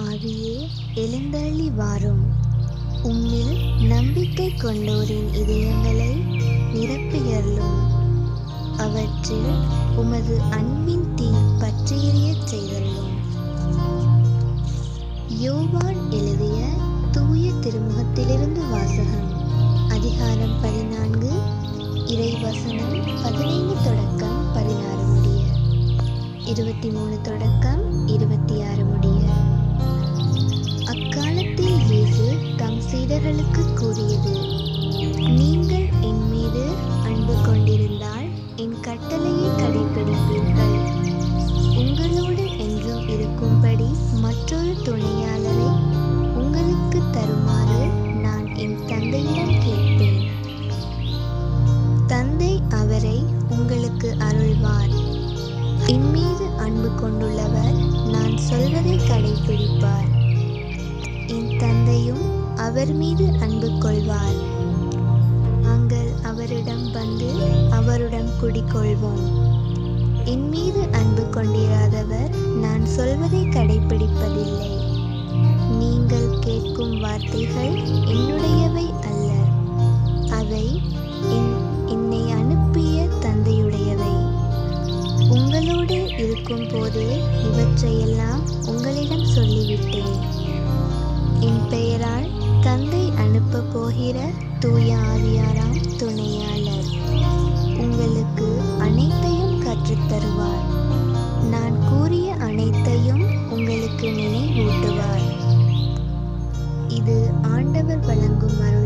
ஆவியே எழுந்தருளி வாரும். உம்மில் நம்பிக்கை கொண்டோரின் இதயங்களை நிரப்பியருளும். அவற்றில் உமது அன்பின் தீ பற்றியெரியச் செய்தருளும். யோவான் எழுதிய தூய திருமுகத்திலிருந்து வாசகம். அதிகாரம் 14, இறைவசனம் 15 தொடக்கம் 16 முடிய, 23 தொடக்கம் 26 முடிய. அக்காலத்தில் இயேசு தம் சீடர்களுக்கு கூறியது: நீங்கள் என் மீது அன்பு கொண்டிருந்தால் என் கட்டளையை கடைப்பிடிப்பீர்கள். உங்களோடு என்றும் இருக்கும்படி மற்றொரு துணையாளரை உங்களுக்கு தருமாறு நான் என் தந்தையிடம் கேட்பேன். தந்தை அவரை உங்களுக்கு அருள்வார். என் மீது அன்பு கொண்டுள்ளவர் நான் சொல்வதை கடைப்பிடிப்பார். என் தந்தையும் அவர் மீது அன்பு கொள்வார். நாங்கள் அவரிடம் வந்து அவருடன் குடிகொள்வோம். என் மீது அன்பு கொண்டிராதவர் நான் சொல்வதை கடைப்பிடிப்பதில்லை. நீங்கள் கேட்கும் வார்த்தைகள் என்னுடையவை அல்ல, அவை என்னை அனுப்பிய தந்தையுடையவை. உங்களோடு இருக்கும் போதே இவற்றையெல்லாம் உங்களிடம் சொல்லிவிட்டேன். என் பெயரால் தந்தை அனுப்ப போகிற தூய ஆவியாராம் துணையாளர் உங்களுக்கு அனைத்தையும் கற்றுத்தருவார். நான் கூறிய அனைத்தையும் உங்களுக்கு நினைவூட்டுவார். இது ஆண்டவர் வழங்கும் அருள்.